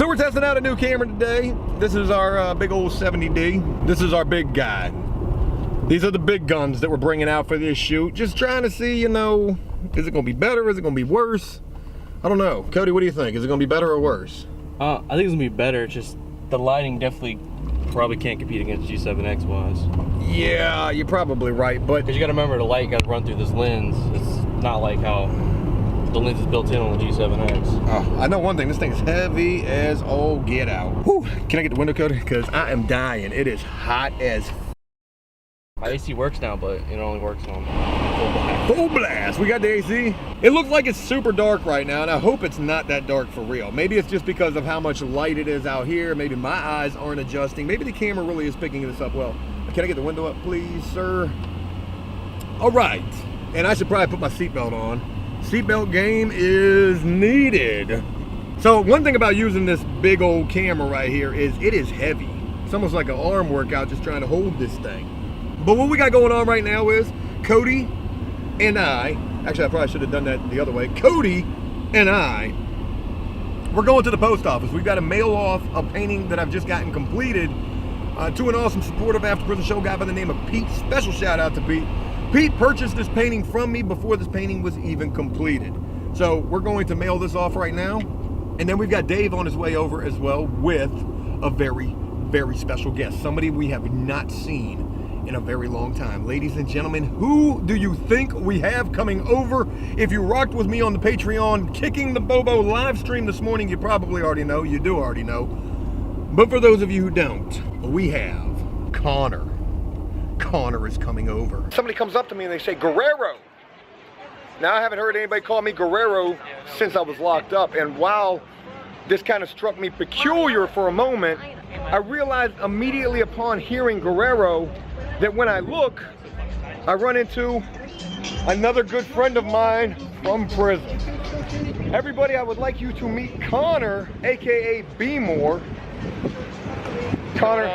So we're testing out a new camera today. This is our big old 70D. This is our big guy. These are the big guns that we're bringing out for this shoot. Just trying to see, you know, is it gonna be better? Is it gonna be worse? I don't know. Cody, what do you think? Is it gonna be better or worse? I think it's gonna be better. Just the lighting definitely probably can't compete against G7X wise. Yeah, you're probably right, but because you gotta remember the light got to run through this lens. It's not like how the lens is built in on the G7X. I know one thing, this thing is heavy as all get out. Whew. Can I get the window coated? Because I am dying. It is hot as My AC works now, but it only works on full blast. Full blast. We got the AC. It looks like it's super dark right now, and I hope it's not that dark for real. Maybe it's just because of how much light it is out here. Maybe my eyes aren't adjusting. Maybe the camera really is picking this up well. Can I get the window up, please, sir? All right. And I should probably put my seatbelt on. Seatbelt game is needed. So one thing about using this big old camera right here is it is heavy. It's almost like an arm workout just trying to hold this thing. But what we got going on right now is Cody and I, actually I probably should have done that the other way. Cody and I, we're going to the post office. We've got to mail off a painting that I've just gotten completed to an awesome supportive After Prison Show guy by the name of Pete. Special shout out to Pete. Pete purchased this painting from me before this painting was even completed. So we're going to mail this off right now. And then we've got Dave on his way over as well with a very, very special guest. Somebody we have not seen in a very long time. Ladies and gentlemen, who do you think we have coming over? If you rocked with me on the Patreon Kicking the Bobo live stream this morning, you probably already know. You do already know. But for those of you who don't, we have Connor. Connor is coming over. Somebody comes up to me and they say, Guerrero. Now I haven't heard anybody call me Guerrero since I was locked up. And while this kind of struck me peculiar for a moment, I realized immediately upon hearing Guerrero that when I look, I run into another good friend of mine from prison. Everybody, I would like you to meet Connor, aka B-More. Connor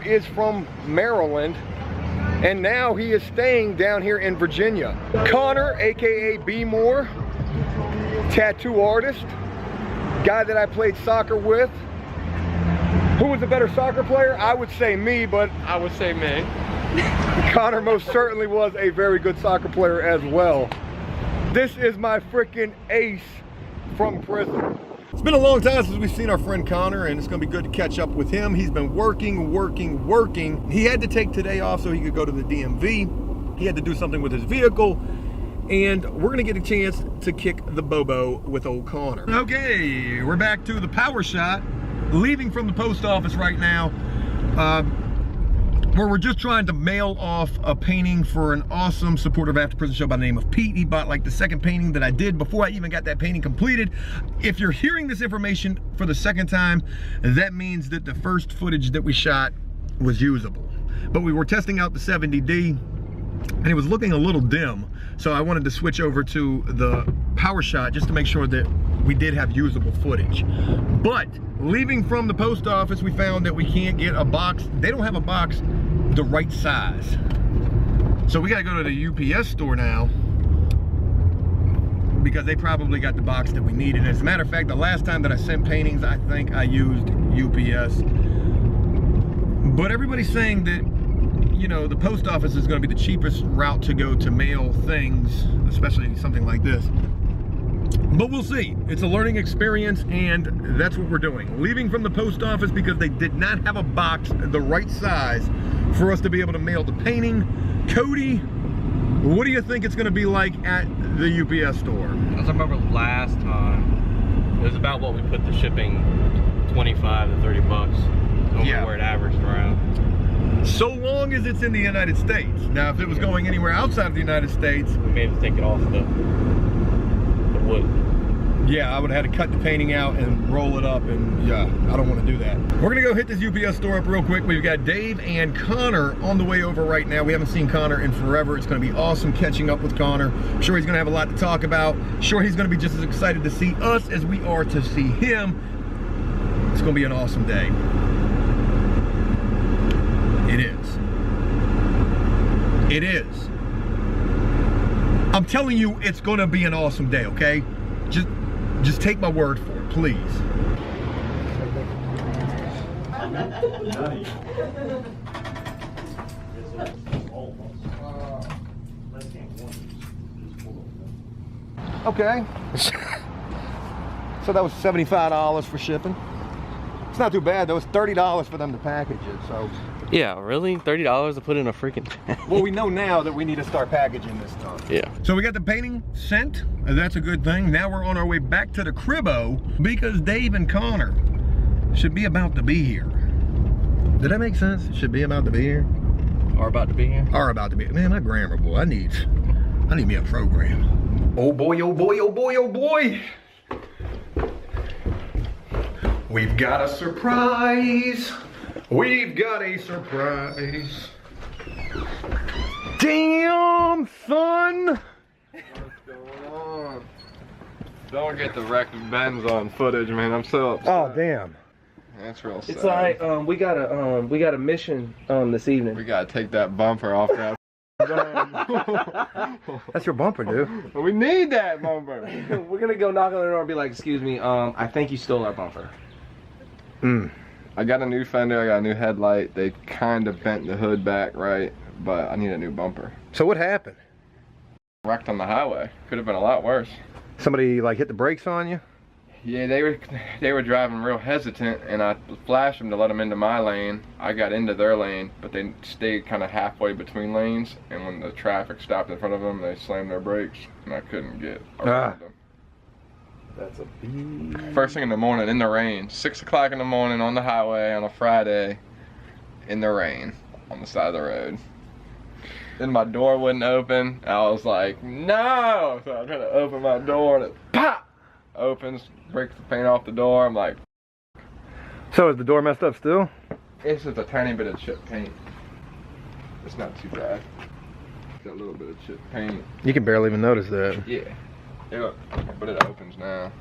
is from Maryland, and now he is staying down here in Virginia. Connor, aka B-More, tattoo artist, guy that I played soccer with. Who was a better soccer player? I would say me, but I would say me. Connor most certainly was a very good soccer player as well. This is my freaking ace from prison. It's been a long time since we've seen our friend Connor, and it's gonna be good to catch up with him. He's been working. He had to take today off so he could go to the DMV. He had to do something with his vehicle, and we're gonna get a chance to kick the Bobo with old Connor. Okay, we're back to the power shot, leaving from the post office right now, where we're just trying to mail off a painting for an awesome supportive After Prison Show by the name of Pete. He bought like the second painting that I did before I even got that painting completed. If you're hearing this information for the second time, that means that the first footage that we shot was usable. But we were testing out the 70D, and it was looking a little dim, so I wanted to switch over to the power shot just to make sure that we did have usable footage. But leaving from the post office, we found that we can't get a box. They don't have a box the right size, so we got to go to the UPS store now because they probably got the box that we needed. As a matter of fact, the last time that I sent paintings, I think I used UPS. But everybody's saying that, you know, the post office is going to be the cheapest route to go to mail things, especially something like this. But we'll see. It's a learning experience, and that's what we're doing. Leaving from the post office because they did not have a box the right size for us to be able to mail the painting. Cody, what do you think it's going to be like at the UPS store? As I remember last time, it was about what we put the shipping, 25 to 30 bucks. Yeah. Where it averaged around. So long as it's in the United States. Now, if it was going anywhere outside of the United States, We may have to take it off the wood. yeah, I would have had to cut the painting out and roll it up, and yeah, I don't want to do that. We're gonna go hit this UPS store up real quick. We've got Dave and Connor on the way over right now. We haven't seen Connor in forever. It's gonna be awesome catching up with Connor. I'm sure he's gonna have a lot to talk about. I'm sure he's gonna be just as excited to see us as we are to see him. It's gonna be an awesome day. It is. It is. I'm telling you, it's gonna be an awesome day, okay? Just take my word for it. please. Okay. So that was $75 for shipping. It's not too bad though. It's $30 for them to package it. So. Yeah, really? $30 to put in a freaking bag? Well, we know now that we need to start packaging this stuff. Yeah. So we got the painting sent. That's a good thing. Now we're on our way back to the cribbo because Dave and Connor should be about to be here. Did that make sense? Should be about to be here? Are about to be here? Are about to be. Man, my grammar, boy. I need me a program. Oh boy, oh boy, oh boy, oh boy. We've got a surprise. We've got a surprise. Damn, son. What's going on? Don't get the wrecked Benz on footage, man. I'm so upset. Oh, damn. That's real sad. It's alright. We got a mission this evening. We gotta take that bumper off that. That's your bumper, dude. We need that bumper. We're gonna go knock on the door and be like, "Excuse me, I think you stole our bumper." I got a new fender. I got a new headlight. They kind of bent the hood back, right? But I need a new bumper. So what happened? Wrecked on the highway. Could have been a lot worse. Somebody like hit the brakes on you? Yeah, they were driving real hesitant, and I flashed them to let them into my lane. I got into their lane, but they stayed kind of halfway between lanes, and when the traffic stopped in front of them, they slammed their brakes, and I couldn't get around them. That's a big... First thing in the morning, in the rain, 6 o'clock in the morning on the highway on a Friday, in the rain, on the side of the road. Then my door wouldn't open. I was like, no! So I tried to open my door, and it pop! Opens, breaks the paint off the door. I'm like, So is the door messed up still? it's just a tiny bit of chipped paint. It's not too bad. Got a little bit of chipped paint. You can barely even notice that. Yeah. But it opens now.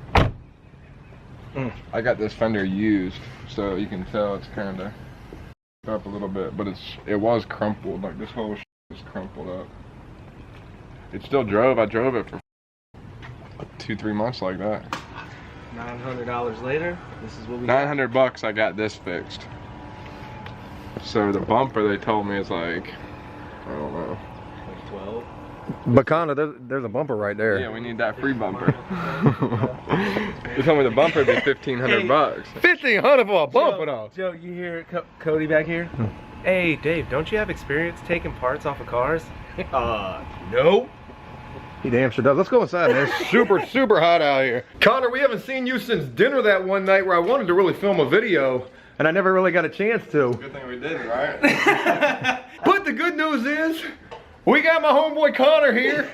I got this fender used, so you can tell it's kind of up a little bit, but it was crumpled. Like this whole is crumpled up. It still drove. I drove it for 2-3 months like that. $900 later, this is what we $900. I got this fixed. So the bumper they told me is like, I don't know. Like 12. But Connor, there's a bumper right there. Yeah, we need that free bumper. They told me the bumper would be $1,500. $1,500 for a bumper though. Joe, you hear Cody back here? Hey, Dave, don't you have experience taking parts off of cars? Nope. He damn sure does. Let's go inside, man. It's super hot out here. Connor, we haven't seen you since dinner that one night where I wanted to really film a video, and I never really got a chance to. Good thing we didn't, right? But the good news is, we got my homeboy Connor here,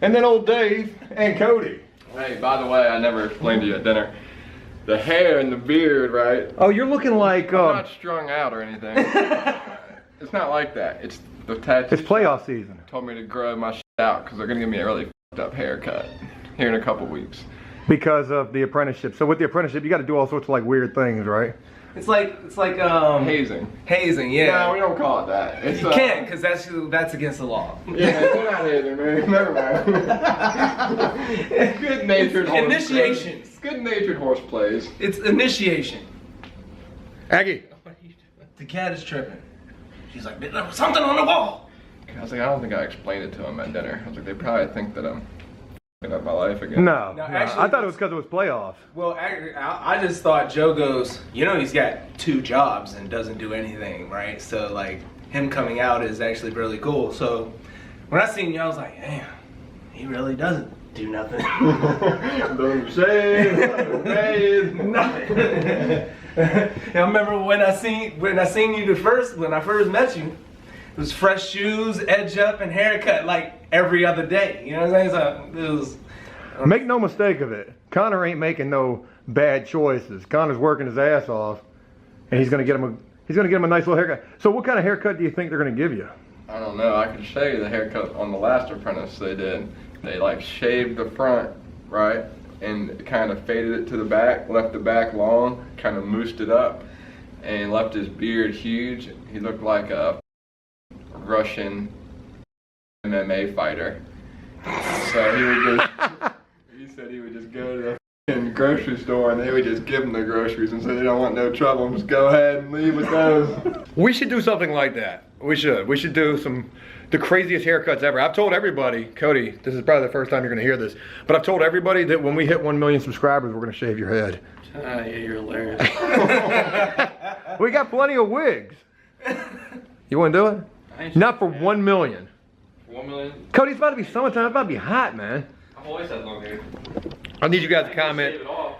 and then old Dave and Cody. Hey, by the way, I never explained to you at dinner. The hair and the beard, right? Oh, you're looking like I'm not strung out or anything. It's not like that. It's the tattoo. it's playoff season. Told me to grow my shit out because they're gonna give me a really f***ed up haircut here in a couple weeks. Because of the apprenticeship. So with the apprenticeship, you got to do all sorts of like weird things, right? It's like Hazing. hazing, yeah. No, we don't call it that. It's, You can't, because that's against the law. Yeah, it's not hazing, man. Never mind. Good-natured horse Initiation. plays. Good-natured horse plays. It's initiation. Aggie. The cat is tripping. She's like, there was something on the wall. I was like, I don't think I explained it to them at dinner. I was like, they probably think that I'm f***ing up my life again. No, No, no. actually, I thought it was because it was playoffs. Well, I just thought Joe goes, you know, he's got 2 jobs and doesn't do anything, right? So, like, him coming out is actually really cool. So, when I seen you, I was like, damn, he really doesn't do nothing. Don't say Nothing. I remember when I seen you when I first met you, it was fresh shoes, edge up, and haircut like every other day. You know what I'm saying? So it was. Make no mistake of it. Connor ain't making no bad choices. Connor's working his ass off, and he's gonna get him a nice little haircut. So what kind of haircut do you think they're gonna give you? I don't know. I could show you the haircut on the last apprentice they did. They like shaved the front, right? And kind of faded it to the back, left the back long, kind of moosed it up, and left his beard huge. He looked like a Russian MMA fighter. So he would just, he said he would just go to in the grocery store and they would just give them the groceries and say they don't want no trouble. Just go ahead and leave with those. We should do something like that. We should. We should do the craziest haircuts ever. I've told everybody, Cody, this is probably the first time you're gonna hear this, but I've told everybody that when we hit 1 million subscribers, we're gonna shave your head. Yeah, you're hilarious. We got plenty of wigs. You wanna do it? Not for 1 million. 1 million? Cody, it's about to be summertime. It's about to be hot, man. I've always had long hair. I need you guys to comment. Shave it off.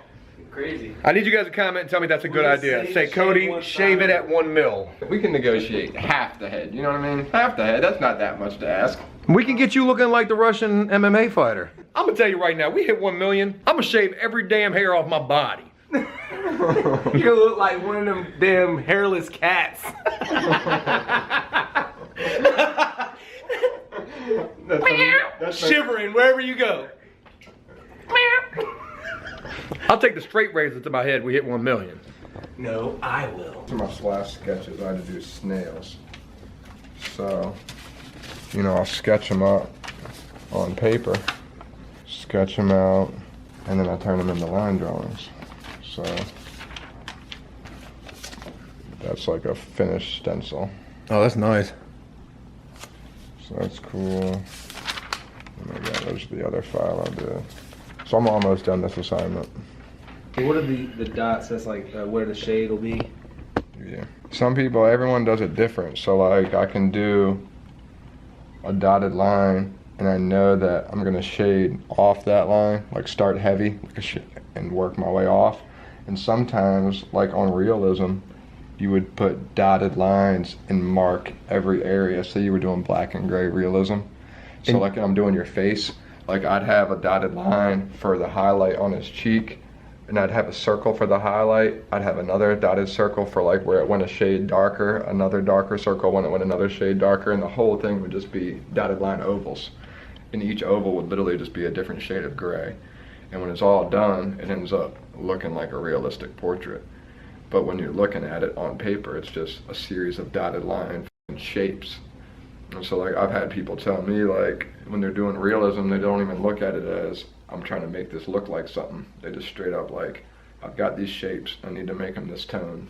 Crazy. I need you guys to comment and tell me that's a good idea. Say, Cody, shave it at 1 mil. We can negotiate half the head, you know what I mean? Half the head, that's not that much to ask. We can get you looking like the Russian MMA fighter. I'm gonna tell you right now, we hit 1 million, I'm gonna shave every damn hair off my body. You look like one of them damn hairless cats. That's Shivering wherever you go. I'll take the straight razor to my head, we hit 1 million. No, I will. For my slash sketches, I had to do snails. So, you know, I'll sketch them up on paper, sketch them out, and then I turn them into line drawings. So, that's like a finished stencil. Oh, that's nice. So that's cool. And again, there's the other file I did. So I'm almost done this assignment. What are the dots? That's like where the shade will be. Yeah. Some people, everyone does it different. So like I can do a dotted line and I know that I'm gonna shade off that line, like start heavy and work my way off. And sometimes, like on realism, you would put dotted lines and mark every area. So you were doing black and gray realism. So like I'm doing your face, like I'd have a dotted line for the highlight on his cheek, and I'd have a circle for the highlight. I'd have another dotted circle for like where it went a shade darker, another darker circle when it went another shade darker, and the whole thing would just be dotted line ovals. And each oval would literally just be a different shade of gray. And when it's all done, it ends up looking like a realistic portrait. But when you're looking at it on paper, it's just a series of dotted lines and shapes. And so like I've had people tell me like when they're doing realism, they don't even look at it as I'm trying to make this look like something. They just straight up like, I've got these shapes, I need to make them this tone,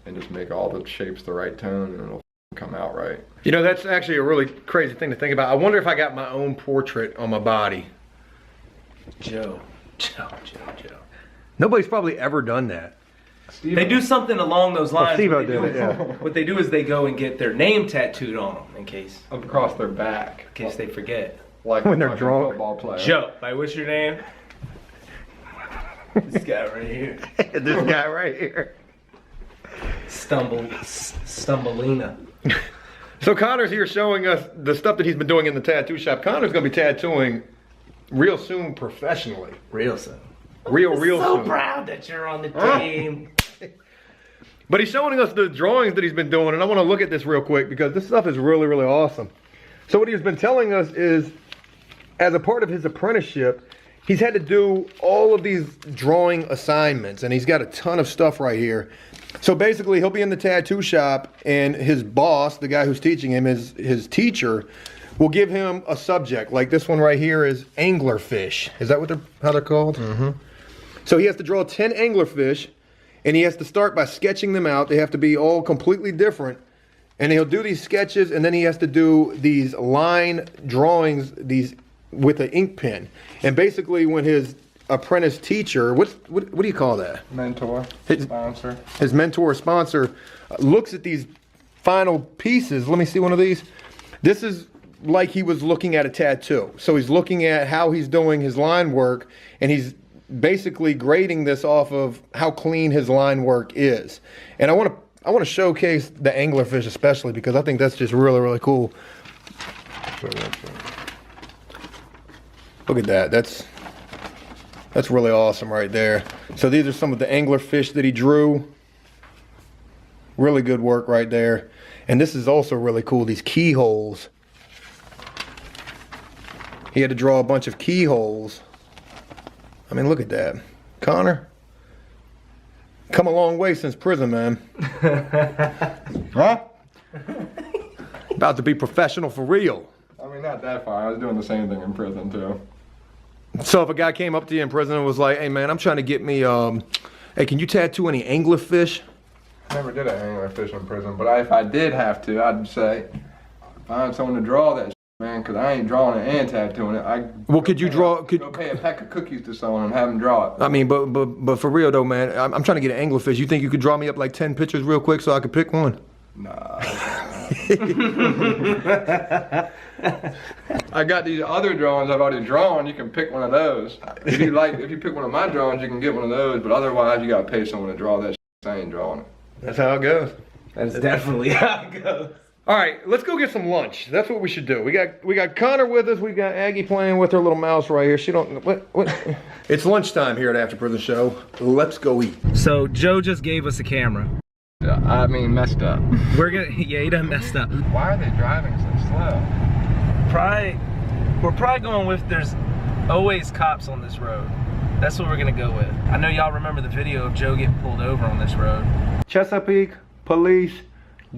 and just make all the shapes the right tone and it'll come out right. You know, that's actually a really crazy thing to think about. I wonder if I got my own portrait on my body. Joe. Nobody's probably ever done that. They do something along those lines. Steve-O did it, yeah. What they do is they go and get their name tattooed on them in case Across their back. they forget. Like When they're like a drunk. football player. Joe, like what's your name? This guy right here. This guy right here. Stumbleina. So Connor's here showing us the stuff that he's been doing in the tattoo shop. Connor's gonna be tattooing real soon professionally. Real soon. Real So soon. proud that you're on the team. But he's showing us the drawings that he's been doing, and I want to look at this real quick because this stuff is really, really awesome. So what he's been telling us is, as a part of his apprenticeship, he's had to do all of these drawing assignments, and he's got a ton of stuff right here. So basically, he'll be in the tattoo shop, and his boss, the guy who's teaching him, his teacher, will give him a subject. Like this one right here is anglerfish. Is that how they're called? Mm-hmm. So he has to draw 10 anglerfish, and he has to start by sketching them out. They have to be all completely different. And he'll do these sketches, and then he has to do these line drawings with an ink pen. And basically, when his apprentice teacher, what do you call that? Mentor, sponsor. His mentor or sponsor looks at these final pieces. Let me see one of these. This is like he was looking at a tattoo. So he's looking at how he's doing his line work, and he's basically grading this off of how clean his line work is. And I want to showcase the anglerfish especially because I think that's just really, really cool. Look at that. That's really awesome right there. So these are some of the anglerfish that he drew. Really good work right there. And this is also really cool, these keyholes. He had to draw a bunch of keyholes. I mean, look at that. Connor, come a long way since prison, man. Huh? About to be professional for real. I mean, not that far. I was doing the same thing in prison too. So if a guy came up to you in prison and was like, hey man, I'm trying to get me, hey, can you tattoo any anglerfish? I never did an anglerfish in prison, but if I did have to, I'd say, find someone to draw that shit, man, because I ain't drawing it and tattooing it. Well, could you draw, Go pay a pack of cookies to someone and have them draw it. I mean, but for real though, man, I'm trying to get an anglerfish. You think you could draw me up like 10 pictures real quick so I could pick one? Nah. I got these other drawings I've already drawn. You can pick one of those. If you pick one of my drawings, you can get one of those. But otherwise, you gotta pay someone to draw that shit. I ain't drawing it. That's how it goes. That's definitely how it goes. All right, let's go get some lunch. That's what we should do. We got Connor with us. We got Aggie playing with her little mouse right here. She don't what? It's lunchtime here at After Prison Show. Let's go eat. So Joe just gave us a camera. I mean, messed up. Yeah, he done messed up. Why are they driving so slow? We're probably going with there's always cops on this road. That's what we're gonna go with. I know y'all remember the video of Joe getting pulled over on this road. Chesapeake Police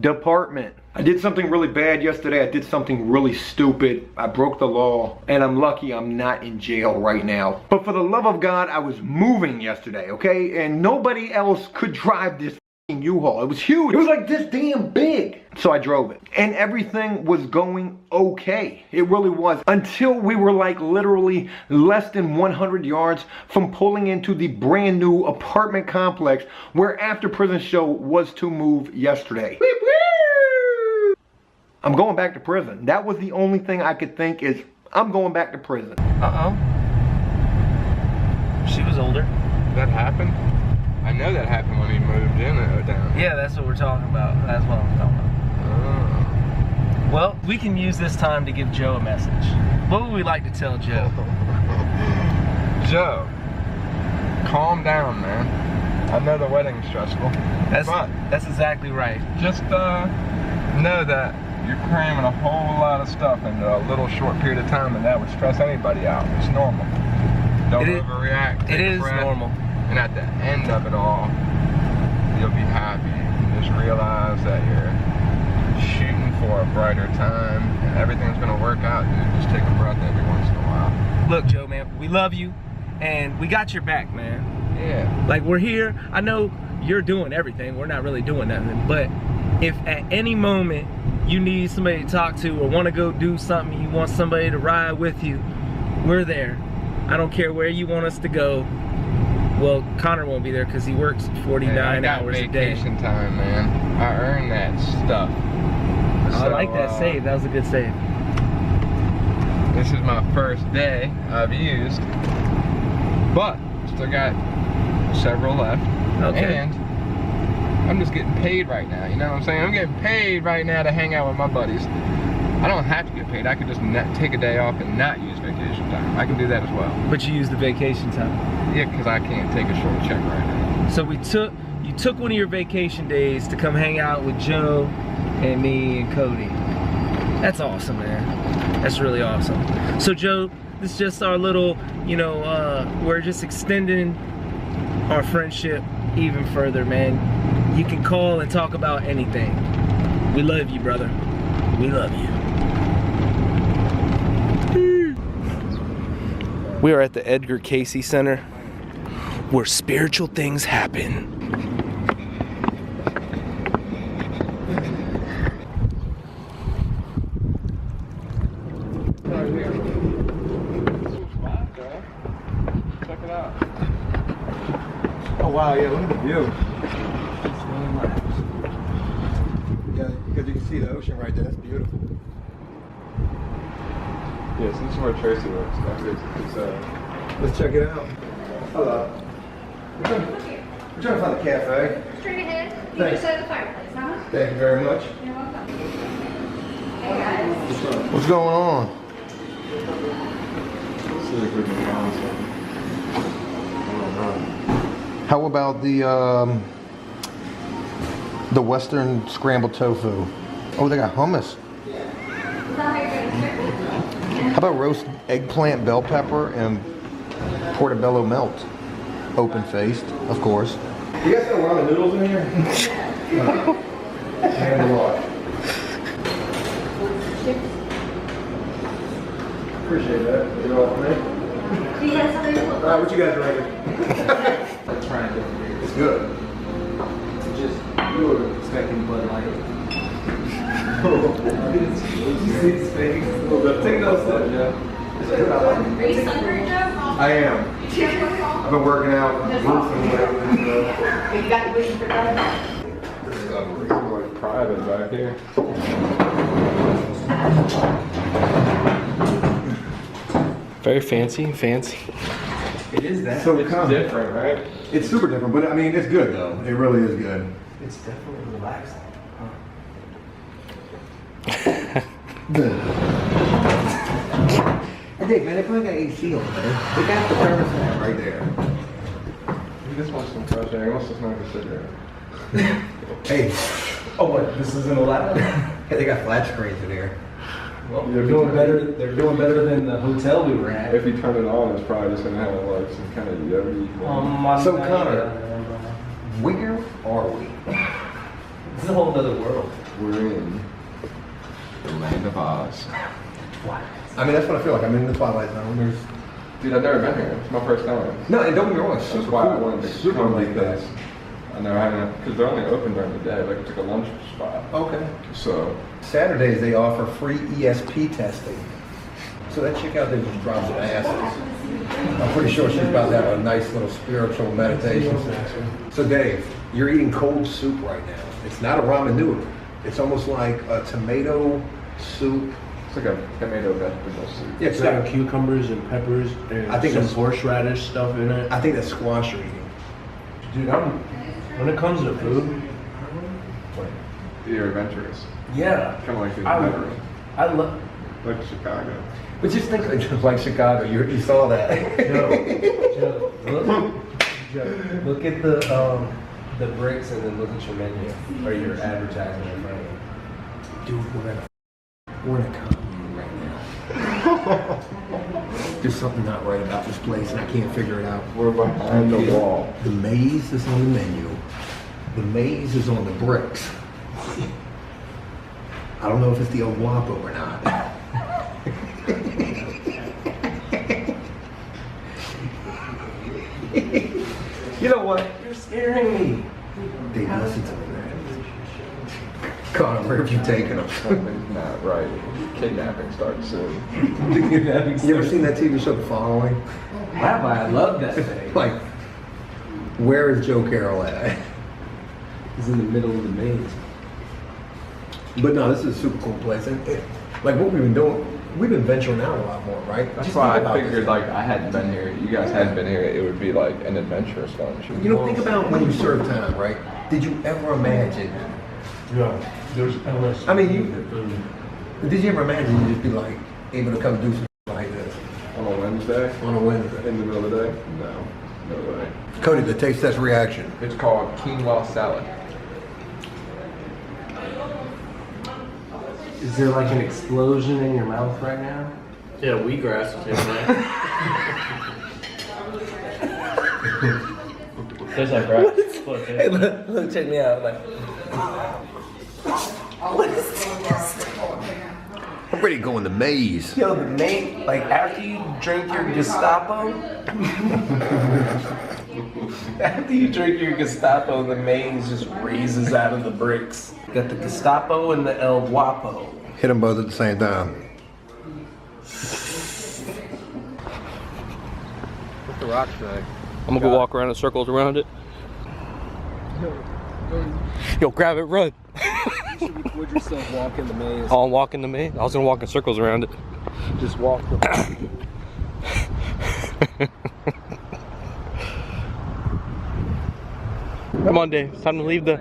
Department. I did something really bad yesterday. I did something really stupid. I broke the law, and I'm lucky I'm not in jail right now. But for the love of God, I was moving yesterday, okay? And nobody else could drive this U-Haul. It was huge. It was like this damn big. So I drove it. And everything was going okay. It really was. Until we were like literally less than 100 yards from pulling into the brand new apartment complex where After Prison Show was to move yesterday. I'm going back to prison. That was the only thing I could think is, I'm going back to prison. She was older. That happened? I know that happened when he moved in down. Yeah, that's what we're talking about. That's what I'm talking about. Well, we can use this time to give Joe a message. What would we like to tell Joe? Joe, calm down, man. I know the wedding's stressful. That's exactly right. Just know that you're cramming a whole lot of stuff into a little short period of time, and that would stress anybody out. It's normal. Don't overreact. It is normal. And at the end of it all, you'll be happy and just realize that you're shooting for a brighter time and everything's gonna work out, dude. Just take a breath every once in a while. Look, Joe, man, we love you and we got your back, man. Yeah. Like, we're here. I know you're doing everything. We're not really doing nothing. But if at any moment you need somebody to talk to or want to go do something, you want somebody to ride with you, we're there. I don't care where you want us to go. Well, Connor won't be there because he works 49 hours a day. Vacation time, man. I earned that stuff. I like that save. That was a good save. This is my first day I've used, but still got several left. Okay. And I'm just getting paid right now. You know what I'm saying? I'm getting paid right now to hang out with my buddies. I don't have to get paid. I could just take a day off and not use vacation time. I can do that as well. But you use the vacation time. Yeah, because I can't take a short check right now. So you took one of your vacation days to come hang out with Joe and me and Cody. That's awesome, man. That's really awesome. So Joe, this is just our little, you know, we're just extending our friendship even further, man. You can call and talk about anything. We love you, brother. We love you. We are at the Edgar Cayce Center, where spiritual things happen. Check it out. Oh wow, yeah, look at the view. Yeah, because you can see the ocean right there. That's beautiful. Yes, this is where Tracy works. Let's check it out. Hello. We're trying to find a cafe. Straight ahead. You Thanks. just had the fireplace, huh? Thank you very much. You're welcome. Hey guys. What's going on? See if we can find something. How about the Western scrambled tofu? Oh, they got hummus. How about roast eggplant, bell pepper, and portobello melt? Open faced, of course. You guys got ramen noodles in here? Hand wash. Appreciate that. You're all for me. You guys have any All right, what you guys reckon? I'm trying to do It's good. just you were expecting Bud Light. Take those steps, Joe. Are you sunburned, Joe? I am. I've been working out, roofing lately. You got the vision for that? This is unbelievable. Like private back here. Very fancy. It is that. So It's come. different, right? It's super different, but I mean, it's good though. It really is good. It's definitely relaxing. I think, man, if I got AC on there, they got the thermostat right there. He just wants some fresh air. He wants to smoke a cigarette. Hey, Oh, what? This isn't allowed? hey, they got flat screens in here. Well, they're doing better. They're doing better than the hotel we were at. If you turn it on, it's probably just gonna have like some kind of yogi thing. So, Connor, where are we? It's a whole other world. We're in the land of Oz. I mean, that's what I feel like. I'm in the Twilight Zone. There's Dude, I've never been here. It's my first time. no, and don't get me wrong, it's That's super why cool. I wanted to super come like because that. I know I haven't, because they're only open during the day. Like it's like a lunch spot. Okay. So Saturdays they offer free ESP testing. So that chick out there just drops her asses. I'm pretty sure she's about to have a nice little spiritual meditation session. So Dave, you're eating cold soup right now. It's not a ramen noodle. It's almost like a tomato soup. it's like a tomato vegetable soup. Yeah, It's got cucumbers and peppers and I think some that's- horseradish stuff in it. I think that's squash you're eating. Dude, when it comes to food, You're adventurous. yeah, Kind of like the I veteran. love. Like Chicago. But just think like Chicago, you saw that. Joe, look at the bricks and then look at your menu or your advertisement in front of you. Dude, we're in a commune right now. There's something not right about this place and I can't figure it out. We're behind the wall. The maze is on the menu. The maze is on the bricks. I don't know if it's the old Wapo or not. You know what? You're scaring me. Dave, listen to me, man. Connor, where have you taken him? Something's not right. Kidnapping starts soon. You ever seen that TV show, The Following? Rabbi, I love that thing. Like, where is Joe Carroll at? He's in the middle of the maze. But no, this is a super cool place. And like what we've been doing, we've been venturing out a lot more, right? That's Just why think I about figured this. like I hadn't been here. You guys hadn't been here. It would be like an adventurous lunch. You know, think about when you serve time, right? Did you ever imagine? Yeah, there's endless. I mean, did you ever imagine you'd just be like able to come do something like this On a Wednesday? on a Wednesday? In the middle of the day? No. No way. Cody, the taste test reaction. It's called quinoa salad. Is there like an explosion in your mouth right now? Yeah, wheatgrass is in there. Tastes like grass. Hey, look, check me out. Like, I'm ready to go in the maze. yo, the main, like after you drink your Gestapo, after you drink your Gestapo, the maze just raises out of the bricks. Got the Gestapo and the El Guapo. Hit them both at the same time. What's the rock say? I'm gonna go walk around in circles around it. Yo, grab it, run. Would yourself walk in the maze? Oh, I'm walking to me. I was gonna walk in circles around it. Just walk the Come on, Dave. It's time to leave the.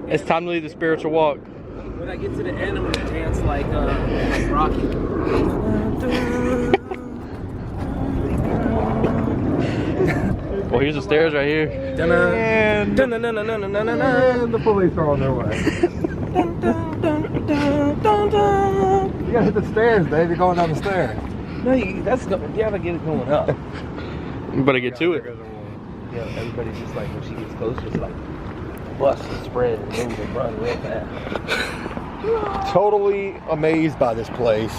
It's time to leave the spiritual walk. When I get to the end, I'm gonna dance like Rocky. Well, here's the stairs right here. And the police are on their way. You gotta hit the stairs, Dave. You're going down the stairs. No, you gotta get it going up. You better get to it. Yeah, everybody's just like, when she gets closer, it's like bust and spread and move and run real fast. Totally amazed by this place.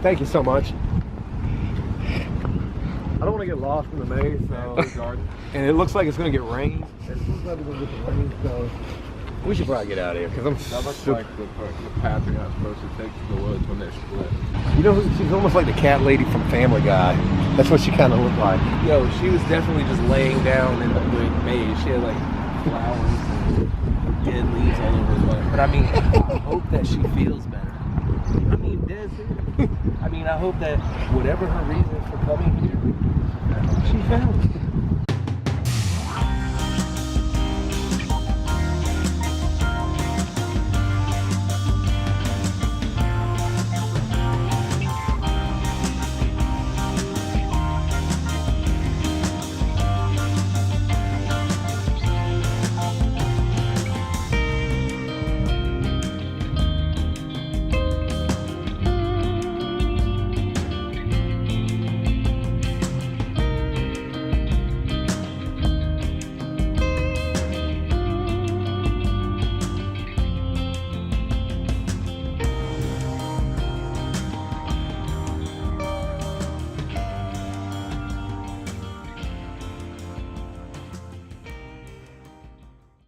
Thank you so much. I don't want to get lost in the maze, so and it looks like it's going to get rain. It looks like we're going to get the rain, so we should probably get out of here because I'm. That looks like the path you're not supposed to take to the woods when they're split. You know, she's almost like the cat lady from Family Guy. That's what she kind of looked like. Yo, she was definitely just laying down in the maze. She had like flowers and dead leaves all over her butt. But I mean, I hope that she feels better. I mean, dead serious. I mean, I hope that whatever her reason for coming here, she found it.